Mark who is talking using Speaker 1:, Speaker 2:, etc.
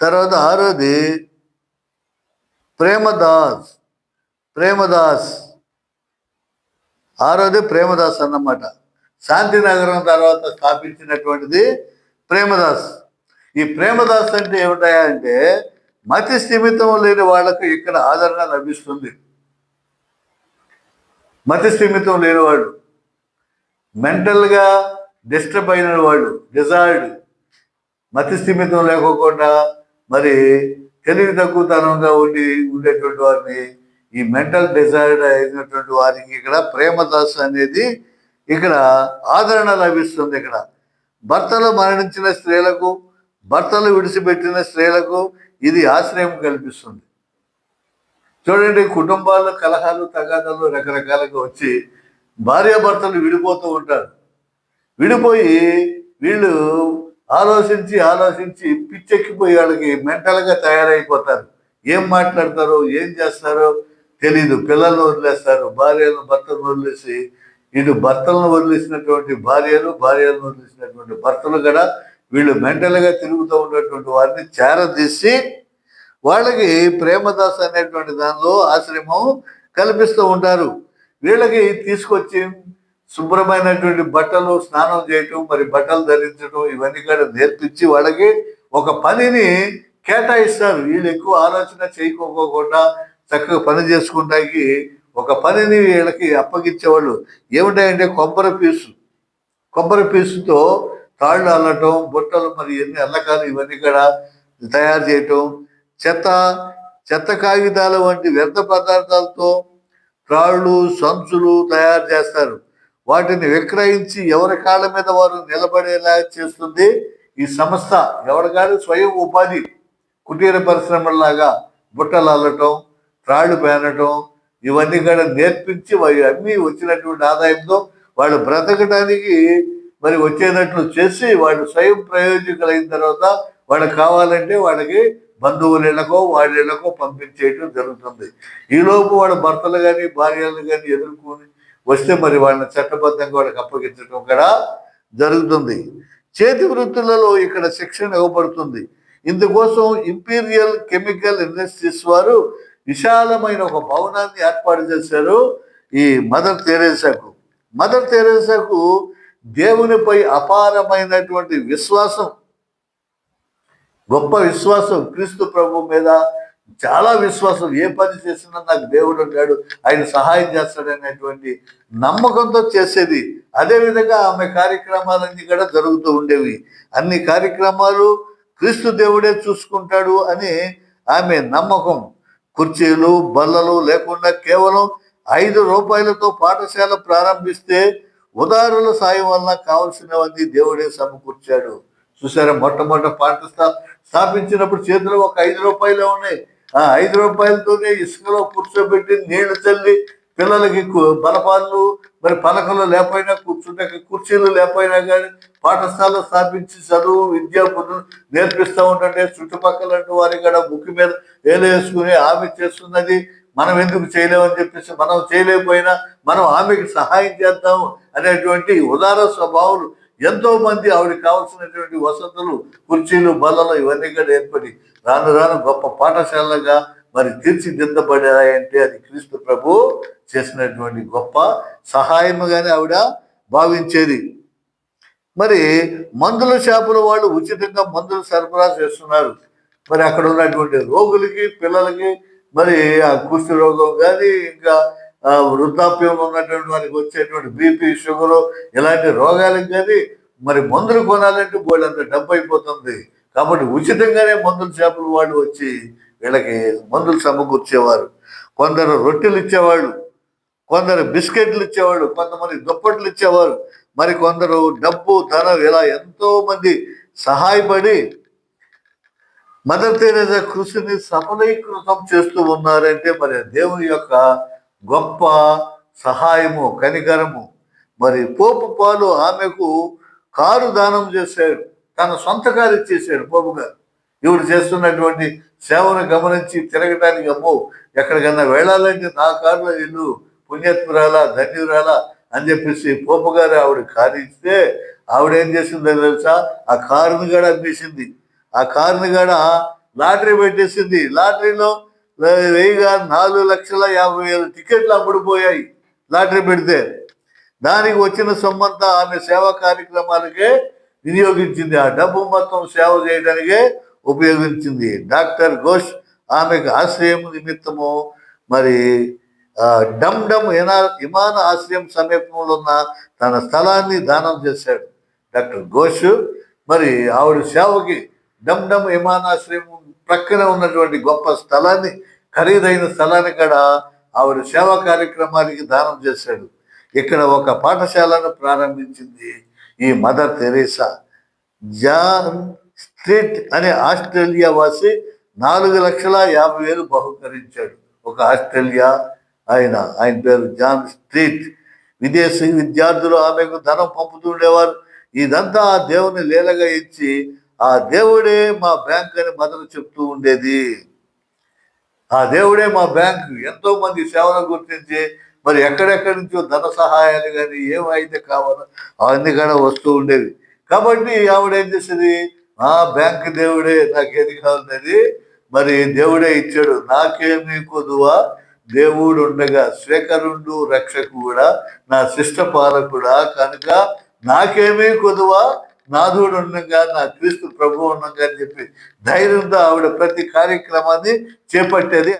Speaker 1: తర్వాత ఆరోది ప్రేమదాస్. ప్రేమదాస్ ఆరోది ప్రేమదాస్ అన్నమాట. శాంతినగరం తర్వాత స్థాపించినటువంటిది ప్రేమదాస్. ఈ ప్రేమదాస్ అంటే ఏమిటాయా అంటే మతి స్థిమితం లేని వాళ్లకు ఇక్కడ ఆదరణ లభిస్తుంది. మతి స్థిమితం లేనివాడు, మెంటల్గా డిస్టర్బ్ అయిన వాడు, డిజార్డ్, మతి స్థిమితం లేకోకుండా మరి తెలివి తక్కువతనంగా ఉండేటువంటి వారిని, ఈ మెంటల్ డిజార్డ్ అయినటువంటి వారికి ఇక్కడ ప్రేమదాస్ అనేది ఇక్కడ ఆదరణ లభిస్తుంది. ఇక్కడ భర్తలు మరణించిన స్త్రీలకు, భర్తలు విడిచిపెట్టిన స్త్రీలకు ఇది ఆశ్రయం కల్పిస్తుంది. చూడండి, కుటుంబాల్లో కలహాలు తగాదాలు రకరకాలుగా వచ్చి భార్యాభర్తలు విడిపోతూ ఉంటారు. విడిపోయి వీళ్ళు ఆలోచించి పిచ్చెక్కిపోయి వాళ్ళకి మెంటల్గా తయారైపోతారు. ఏం మాట్లాడతారో ఏం చేస్తారో తెలీదు. పిల్లలను వదిలేస్తారు, భార్యలను భర్తలను వదిలేసి, ఇటు భర్తలను వదిలేసినటువంటి భార్యలను వదిలేసినటువంటి భర్తలు కూడా వీళ్ళు మెంటల్గా తిరుగుతూ ఉన్నటువంటి వారిని చేరదీసి వాళ్ళకి ప్రేమదాస్ అనేటువంటి దానిలో ఆశ్రమం కల్పిస్తూ ఉంటారు. వీళ్ళకి తీసుకొచ్చి శుభ్రమైనటువంటి బట్టలు, స్నానం చేయటం, మరి బట్టలు ధరించడం, ఇవన్నీ కూడా నేర్పించి వాళ్ళకి ఒక పనిని కేటాయిస్తారు. వీళ్ళు ఎక్కువ ఆలోచన చేయకోకుండా చక్కగా పని చేసుకుంటాకి ఒక పనిని వీళ్ళకి అప్పగించేవాళ్ళు. ఏమిటాయంటే కొబ్బరి పీసుతో తాళ్ళు అల్లటం, బుట్టలు, మరి ఎన్ని అల్లకాలు ఇవన్నీ కూడా తయారు చేయటం, చెత్త కాగితాలు వంటి వ్యర్థ పదార్థాలతో త్రాళ్ళు, సంచులు తయారు చేస్తారు. వాటిని విక్రయించి ఎవరి కాళ్ళ మీద వారు నిలబడేలా చేస్తుంది ఈ సంస్థ. ఎవరి కాదు స్వయం ఉపాధి, కుటీర పరిశ్రమలాగా బుట్టలు అల్లటం, త్రాళ్ళు పేనటం, ఇవన్నీ కూడా నేర్పించి అన్నీ వచ్చినటువంటి ఆదాయంతో వాళ్ళు బ్రతకడానికి మరి వచ్చేటట్లు చేసి వాళ్ళు స్వయం ప్రయోజకులైన తర్వాత వాళ్ళకి కావాలంటే వాళ్ళకి బంధువుల ఇళ్లకో వాళ్ళ ఇళ్లకో పంపించేయటం జరుగుతుంది. ఈలోపు వాళ్ళ భర్తలు కానీ భార్యలు కానీ ఎదుర్కొని వస్తే మరి వాళ్ళని చట్టబద్ధంగా వాళ్ళకి అప్పగించడం కూడా జరుగుతుంది. చేతి వృత్తులలో ఇక్కడ శిక్షణ ఇవ్వబడుతుంది. ఇందుకోసం ఇంపీరియల్ కెమికల్ ఇండస్ట్రీస్ వారు విశాలమైన ఒక భవనాన్ని ఏర్పాటు చేశారు ఈ మదర్ తెరేసాకు దేవునిపై అపారమైనటువంటి విశ్వాసం, గొప్ప విశ్వాసం, క్రీస్తు ప్రభు మీద చాలా విశ్వాసం. ఏ పని చేసినా నాకు దేవుడు ఉంటాడు, ఆయన సహాయం చేస్తాడనేటువంటి నమ్మకంతో చేసేది. అదేవిధంగా ఆమె కార్యక్రమాలన్నీ కూడా జరుగుతూ ఉండేవి. అన్ని కార్యక్రమాలు క్రీస్తు దేవుడే చూసుకుంటాడు అని ఆమె నమ్మకం. కుర్చీలు, బల్లలు లేకుండా కేవలం 5 రూపాయలతో పాఠశాల ప్రారంభిస్తే ఉదారుల సాయం వల్ల కావలసినవన్నీ దేవుడే సమకూర్చాడు. చూసారా, మొట్టమొదటి పాఠశాల స్థాపించినప్పుడు చేతిలో ఒక 5 రూపాయలే ఉన్నాయి. ఆ 5 రూపాయలతోనే ఇసుకలో కూర్చోబెట్టి నీళ్లు చల్లి పిల్లలకి బలపాలు, మరి పలకలు లేకపోయినా కూర్చుంటే కుర్చీలు లేకపోయినా కానీ పాఠశాల స్థాపించి చదువు విద్యా బుద్ధులు నేర్పిస్తూ ఉంటుంటే చుట్టుపక్కల వారి కూడా ముక్కు మీద వేసుకుని ఆమె చేస్తున్నది మనం ఎందుకు చేయలేమని చెప్పేసి మనం చేయలేకపోయినా మనం ఆమెకి సహాయం చేద్దాం అనేటువంటి ఉదార స్వభావాలు ఎంతో మంది ఆవిడకి కావాల్సినటువంటి వసతులు, కుర్చీలు, బల్లలు ఇవన్నీ కూడా ఏర్పడి రాను రాను గొప్ప పాఠశాలగా మరి తీర్చిదిద్దబడాయంటే అది క్రీస్తు ప్రభు చేసినటువంటి గొప్ప సహాయముగానే ఆవిడ భావించేది. మరి మందుల షాపుల వాళ్ళు ఉచితంగా మందులు సరఫరా చేస్తున్నారు. మరి అక్కడ ఉన్నటువంటి రోగులకి, పిల్లలకి, మరి ఆ కుష్టి రోగం కానీ ఇంకా వృద్ధాప్యంలో ఉన్నటువంటి వారికి వచ్చేటువంటి బీపీ, షుగరు ఇలాంటి రోగాలకు కానీ మరి మందులు కొనాలంటే బోళ్ళంత డబ్బు అయిపోతుంది. కాబట్టి ఉచితంగానే మందుల షాపుల వాళ్ళు వచ్చి వీళ్ళకి మందులు సమకూర్చేవారు. కొందరు రొట్టెలు ఇచ్చేవాళ్ళు, కొందరు బిస్కెట్లు ఇచ్చేవాళ్ళు, కొంతమంది దుప్పట్లు ఇచ్చేవారు, మరి కొందరు డబ్బు, ధనం, ఇలా ఎంతో మంది సహాయపడి మదర్ తెరేసా కృషిని సఫలీకృతం చేస్తూ ఉన్నారంటే మరి దేవుని యొక్క గొప్ప సహాయము, కనికరము. మరి పోపు పాలు ఆమెకు కారు దానం చేశాడు, తన సొంత కారు ఇచ్చేసాడు పోపు గారు. ఇవిడు చేస్తున్నటువంటి సేవను గమనించి తిరగటానికి అమ్మో ఎక్కడికన్నా వెళ్ళాలంటే నా కారులో ఇల్లు, పుణ్యత్మురాలా, ధన్యురాలా అని చెప్పేసి పోపు గారు ఆవిడ కారు ఇస్తే ఆవిడ ఏం చేసిందో తెలుసా, ఆ కారుని కూడా అమ్మేసింది. ఆ కారుని కూడా లాటరీ పెట్టేసింది. లాటరీలో 4,50,000 టికెట్లు అమ్ముడుపోయాయి లాటరీ పెడితే. దానికి వచ్చిన సొమ్మంతా ఆమె సేవా కార్యక్రమాలకే వినియోగించింది. ఆ డబ్బు మొత్తం సేవ చేయడానికే ఉపయోగించింది. డాక్టర్ ఘోష్ ఆమెకు ఆశ్రయం నిమిత్తము మరి డమ్ డమ్ విమాన ఆశ్రయం సమీపంలో ఉన్న తన స్థలాన్ని దానం చేశాడు డాక్టర్ ఘోష్. మరి ఆవిడ సేవకి డమ్ డమ్ విమానాశ్రయం ప్రక్కన ఉన్నటువంటి గొప్ప స్థలాన్ని, ఖరీదైన స్థలాన్ని కూడా ఆవిడ సేవా కార్యక్రమానికి దానం చేశాడు. ఇక్కడ ఒక పాఠశాలను ప్రారంభించింది ఈ మదర్ తెరేసా. జాన్ స్ట్రీట్ అనే ఆస్ట్రేలియా వాసి 4,50,000 బహుకరించాడు. ఒక ఆస్ట్రేలియా ఆయన పేరు జాన్ స్ట్రీట్. విదేశీ విద్యార్థులు ఆమెకు ధనం పంపుతుండేవారు. ఇదంతా ఆ దేవుని లీలగా ఇచ్చి, ఆ దేవుడే మా బ్యాంక్ అని మదర్ చెప్తూ ఉండేది. ఆ దేవుడే మా బ్యాంక్. ఎంతో మంది సేవలను గుర్తించి మరి ఎక్కడెక్కడి నుంచో ధన సహాయాలు కానీ ఏమైతే కావాలో అవన్నీ కూడా వస్తూ ఉండేవి. కాబట్టి ఆవిడ ఏం చేసేది, ఆ బ్యాంక్ దేవుడే నాకేది కావాలనేది మరి దేవుడే ఇచ్చాడు. నాకేమీ కొదువా దేవుడు ఉండగా, స్వీకరుండు రక్షకుడా, నా శిష్ట పాలకుడా, కనుక నాకేమీ కొదువా నాథుడు ఉండగా, నా క్రీస్తు ప్రభు ఉండగా అని చెప్పి ధైర్యంతో ఆవిడ ప్రతి కార్యక్రమాన్ని చేపట్టేది.